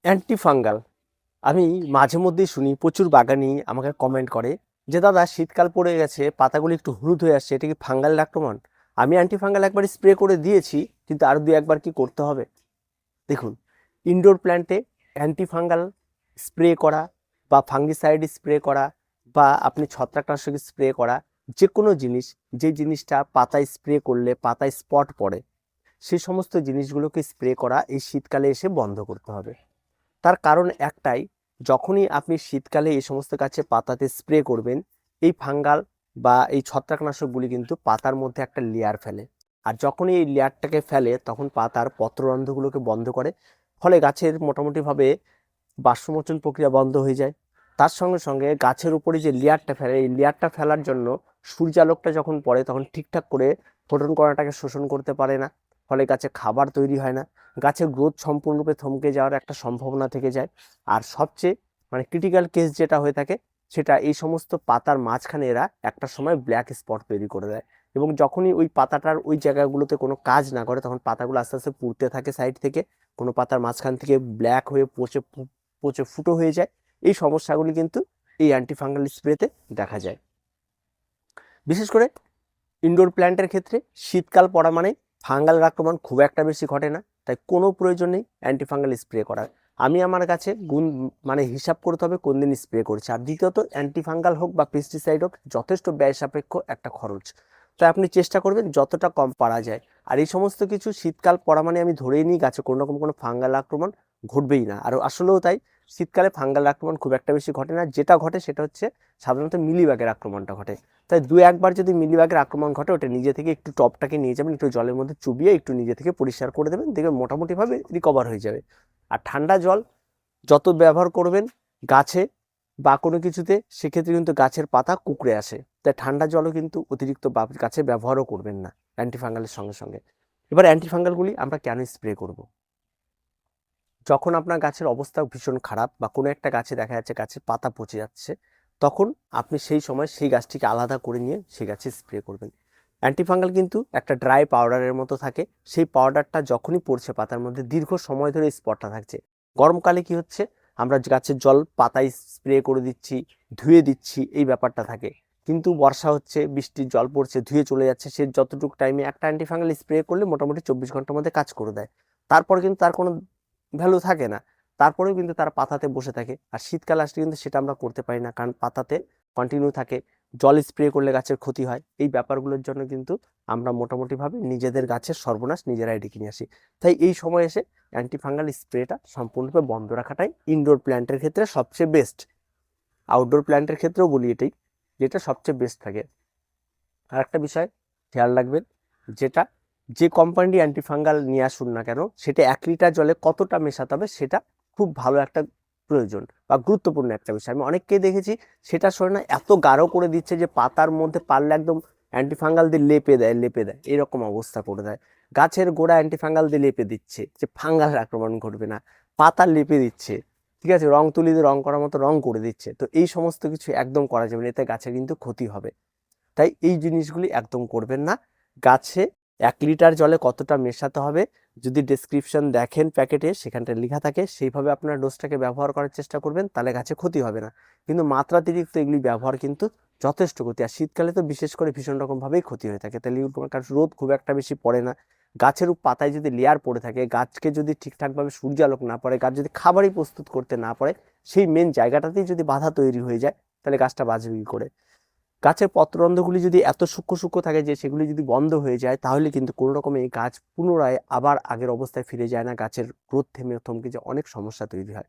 Anti fungal আমি মাঝে মধ্যেই শুনি প্রচুর বাগানি আমাকে কমেন্ট করে যে দাদা শীতকাল পড়ে গেছে, পাতাগুলো একটু হলুদ হয়ে আসছে, এটা কি ফাঙ্গাল আক্রমণ? আমি অ্যান্টি ফাঙ্গাল একবার স্প্রে করে দিয়েছি, কিন্তু আরো দুই একবার কি করতে হবে? দেখুন, ইনডোর প্ল্যান্টে অ্যান্টি ফাঙ্গাল স্প্রে করা বা ফাঙ্গিসাইড স্প্রে করা বা আপনি ছত্রাকনাশক স্প্রে করা, যে কোনো জিনিস, যে জিনিসটা পাতায় স্প্রে করলে পাতায় স্পট পড়ে, সেই সমস্ত জিনিসগুলোকে স্প্রে করা এই শীতকালে এসে বন্ধ করতে হবে। তার কারণ একটাই, যখনই আপনি শীতকালে এই সমস্ত গাছে পাতাতে স্প্রে করবেন, এই ফাঙ্গাল বা এই ছত্রাকনাশকগুলি কিন্তু পাতার মধ্যে একটা লেয়ার ফেলে। আর যখনই এই লেয়ারটাকে ফেলে তখন পাতার পত্ররন্ধ্রগুলোকে বন্ধ করে, ফলে গাছের মোটামুটিভাবে বাষ্পমোচন প্রক্রিয়া বন্ধ হয়ে যায়। তার সঙ্গে সঙ্গে গাছের উপরে যে লেয়ারটা ফেলে, এই লেয়ারটা ফেলার জন্য সূর্যালোকটা যখন পড়ে তখন ঠিকঠাক করে ফোটন কণাটাকে শোষণ করতে পারে না, ফলে গাছে খাবার তৈরি হয় না, গাছের গ্রোথ সম্পূর্ণরূপে থমকে যাওয়ার একটা সম্ভাবনা থেকে যায়। আর সবচেয়ে ক্রিটিক্যাল কেস যেটা হয়ে থাকে, সেটা এই সমস্ত পাতার মাঝখানে এরা একটা সময় ব্ল্যাক স্পট তৈরি করে দেয়, এবং যখনই ওই পাতাটার ওই জায়গাগুলোতে কোনো কাজ না করে তখন পাতাগুলো আস্তে আস্তে পুড়তে থাকে সাইড থেকে, কোনো পাতার মাঝখান থেকে ব্ল্যাক হয়ে পচে পচে ফুটো হয়ে যায়। এই সমস্যাগুলি কিন্তু এই অ্যান্টিফাঙ্গাল স্প্রেতে দেখা যায়। বিশেষ করে ইনডোর প্ল্যান্টের ক্ষেত্রে শীতকাল পড়া মানে ফাঙ্গাল আক্রমণ খুব একটা বেশি ঘটে না, তাই কোনো প্রয়োজন নেই অ্যান্টিফাঙ্গাল স্প্রে করার। আমি আমার কাছে গুণ হিসাব করতে হবে কোন দিন স্প্রে করছি। আর দ্বিতীয়ত, অ্যান্টিফাঙ্গাল হোক বা পেস্টিসাইড হোক, যথেষ্ট ব্যয় সাপেক্ষ একটা খরচ, তাই আপনি চেষ্টা করবেন যতটা কম পারা যায়। আর এই সমস্ত কিছু শীতকাল পড়া মানে আমি ধরেই নিই গাছে কোনো রকম কোনো ফাঙ্গাল আক্রমণ ঘটবেই না। আর আসলেও তাই, শীতকালে ফাঙ্গাল আক্রমণ খুব একটা বেশি ঘটে না, যেটা ঘটে সেটা হচ্ছে সাধারণত মিলিবাগের আক্রমণটা ঘটে। তাই দু একবার যদি মিলিবাগের আক্রমণ ঘটে, ওটা নিজে থেকে একটু টপটাকে নিয়ে যাবেন, একটু জলের মধ্যে চুবিয়ে একটু নিজে থেকে পরিষ্কার করে দেবেন, দেখবেন মোটামুটিভাবে রিকভার হয়ে যাবে। আর ঠান্ডা জল যত ব্যবহার করবেন গাছে বা কোনো কিছুতে, সেক্ষেত্রে কিন্তু গাছের পাতা কুঁকড়ে আসে, তাই ঠান্ডা জলও কিন্তু অতিরিক্ত গাছে ব্যবহারও করবেন না অ্যান্টিফাঙ্গালের সঙ্গে সঙ্গে। এবার অ্যান্টিফাঙ্গালগুলি আমরা কেন স্প্রে করব? যখন আপনার গাছের অবস্থা ভীষণ খারাপ বা কোনো একটা গাছে দেখা যাচ্ছে গাছের পাতা পচে যাচ্ছে, তখন আপনি সেই সময় সেই গাছটিকে আলাদা করে নিয়ে সেই গাছে স্প্রে করবেন। অ্যান্টিফাঙ্গাল কিন্তু একটা ড্রাই পাউডারের মতো থাকে, সেই পাউডারটা যখনই পড়ছে পাতার মধ্যে দীর্ঘ সময় ধরে স্পটটা থাকছে। গরমকালে কি হচ্ছে, আমরা গাছের জল পাতায় স্প্রে করে দিচ্ছি, ধুয়ে দিচ্ছি, এই ব্যাপারটা থাকে। কিন্তু বর্ষা হচ্ছে, বৃষ্টির জল পড়ছে, ধুয়ে চলে যাচ্ছে, সে যতটুকু টাইমে একটা অ্যান্টিফাঙ্গাল স্প্রে করলে মোটামুটি 24 ঘন্টার মধ্যে কাজ করে দেয়। তারপর কিন্তু তার কোনো ভ্যালু থাকে না, তারপরেও কিন্তু তারা পাতাতে বসে থাকে। আর শীতকাল আসলে কিন্তু সেটা আমরা করতে পারি না, কারণ পাতাতে কন্টিনিউ থাকে, জল স্প্রে করলে গাছের ক্ষতি হয়। এই ব্যাপারগুলোর জন্য কিন্তু আমরা মোটামুটিভাবে নিজেদের গাছের সর্বনাশ নিজেরাই ডেকে নিয়ে আসি। তাই এই সময় এসে অ্যান্টিফাঙ্গাল স্প্রেটা সম্পূর্ণরূপে বন্ধ রাখাটাই ইনডোর প্ল্যান্টের ক্ষেত্রে সবচেয়ে বেস্ট। আউটডোর প্ল্যান্টের ক্ষেত্রেও বলি এটাই, যেটা সবচেয়ে বেস্ট থাকে। আর একটা বিষয় খেয়াল রাখবেন, যেটা যে কোম্পানি অ্যান্টিফাঙ্গাল নিয়ে আসুন না কেন, সেটা 1 লিটার জলে কতটা মেশাতে হবে সেটা খুব ভালো একটা প্রয়োজন বা গুরুত্বপূর্ণ একটা বিষয়। আমি অনেককেই দেখেছি সেটা শোনে না, এত গাঢ় করে দিচ্ছে যে পাতার মধ্যে পারলে একদম অ্যান্টিফাঙ্গাল দিয়ে লেপে দেয় এরকম অবস্থা করে দেয়। গাছের গোড়া অ্যান্টিফাঙ্গাল দিয়ে লেপে দিচ্ছে যে ফাঙ্গাল আক্রমণ ঘটবে না, পাতা লেপে দিচ্ছে, ঠিক আছে, রং তুলি দিয়ে রং করার মতো রং করে দিচ্ছে। তো এই সমস্ত কিছু একদম করা যাবে না, এতে গাছের কিন্তু ক্ষতি হবে। তাই এই জিনিসগুলি একদম করবেন না। গাছে 1 লিটার জলে কতটা মেশাতে হবে, যদি ডেসক্রিপশন দেখেন প্যাকেটে সেখানটা লেখা থাকে, সেইভাবে আপনার ডোজটাকে ব্যবহার করার চেষ্টা করবেন, তাহলে গাছে ক্ষতি হবে না। কিন্তু মাত্রাতিরিক্ত এগুলি ব্যবহার কিন্তু যথেষ্ট ক্ষতি। আর শীতকালে তো বিশেষ করে ভীষণ রকমভাবেই ক্ষতি হয়ে থাকে। তাহলে কারণ রোদ খুব একটা বেশি পড়ে না, গাছের পাতায় যদি লেয়ার পড়ে থাকে, গাছকে যদি ঠিকঠাকভাবে সূর্যালোক না পড়ে, গাছ যদি খাবারই প্রস্তুত করতে না পারে, সেই মেন জায়গাটাতেই যদি বাধা তৈরি হয়ে যায়, তাহলে গাছটা বাঁচবে কি করে? গাছের পত্ররন্ধ্রগুলি যদি এত সূক্ষ্ম সূক্ষ্ম থাকে যে সেগুলি যদি বন্ধ হয়ে যায়, তাহলে কিন্তু কোনো রকমে এই গাছ পুনরায় আবার আগের অবস্থায় ফিরে যায় না, গাছের গ্রোথ থমকে যে অনেক সমস্যা তৈরি হয়।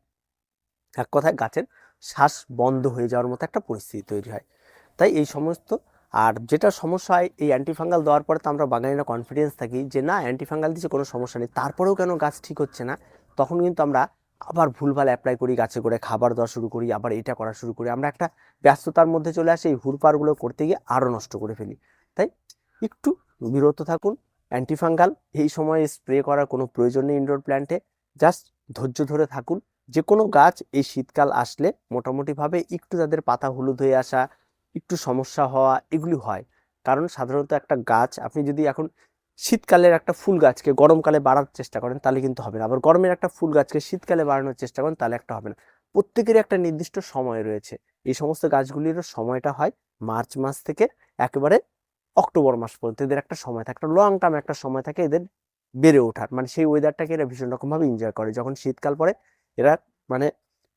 এক কথায় গাছের শ্বাস বন্ধ হয়ে যাওয়ার মতো একটা পরিস্থিতি তৈরি হয়। তাই এই সমস্ত, আর যেটা সমস্যা হয় এই অ্যান্টিফাঙ্গাল দেওয়ার পরে তো আমরা বাগানিরা কনফিডেন্স থাকি যে না অ্যান্টিফাঙ্গাল দিচ্ছে কোনো সমস্যা নেই, তারপরেও কেন গাছ ঠিক হচ্ছে না, তখন কিন্তু আমরা আবার ভুলভাল অ্যাপ্লাই করি, গাছে করে খাবার দেওয়া শুরু করি, আবার এটা করা শুরু করি, আমরা একটা ব্যস্ততার মধ্যে চলে আসি, এই হুড়পাড়গুলো করতে গিয়ে আরও নষ্ট করে ফেলি। তাই একটু বিরত থাকুন। অ্যান্টিফাঙ্গাল এই সময় স্প্রে করার কোনো প্রয়োজন নেই ইনডোর প্ল্যান্টে, জাস্ট ধৈর্য ধরে থাকুন। যে কোনো গাছ এই শীতকাল আসলে মোটামুটিভাবে একটু তাদের পাতা হলুদ হয়ে আসা, একটু সমস্যা হওয়া, এগুলি হয়। কারণ সাধারণত একটা গাছ আপনি যদি এখন শীতকালের একটা ফুল গাছকে গরমকালে বাড়ানোর চেষ্টা করেন তাহলে কিন্তু হবে না, আবার গরমের একটা ফুল গাছকে শীতকালে বাড়ানোর চেষ্টা করেন তাহলে একটা হবে না। প্রত্যেকেরই একটা নির্দিষ্ট সময় রয়েছে। এই সমস্ত গাছগুলিরও সময়টা হয় মার্চ মাস থেকে একেবারে অক্টোবর মাস পর্যন্ত। এদের একটা সময় থাকে, একটা লং টার্ম একটা সময় থাকে এদের বেড়ে ওঠার, মানে সেই ওয়েদারটাকে এরা ভীষণ রকমভাবে এনজয় করে। যখন শীতকাল পড়ে এরা মানে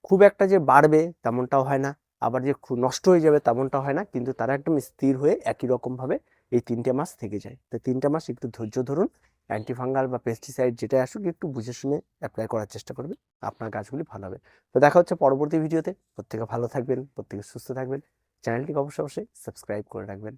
খুব একটা যে বাড়বে তেমনটাও হয় না, আবার যে খুব নষ্ট হয়ে যাবে তেমনটাও হয় না, কিন্তু তারা একদম স্থির হয়ে একই রকমভাবে এই 3টে মাস থেকে যায়। তো 3টে মাস একটু ধৈর্য ধরুন, অ্যান্টিফাঙ্গাল বা পেস্টিসাইড যেটা আসুক একটু বুঝে শুনে অ্যাপ্লাই করার চেষ্টা করবেন, আপনার গাছগুলি ভালো হবে। তো দেখা হচ্ছে পরবর্তী ভিডিওতে। প্রত্যেকে ভালো থাকবেন, প্রত্যেকে সুস্থ থাকবেন। চ্যানেলটিকে অবশ্যই অবশ্যই সাবস্ক্রাইব করে রাখবেন।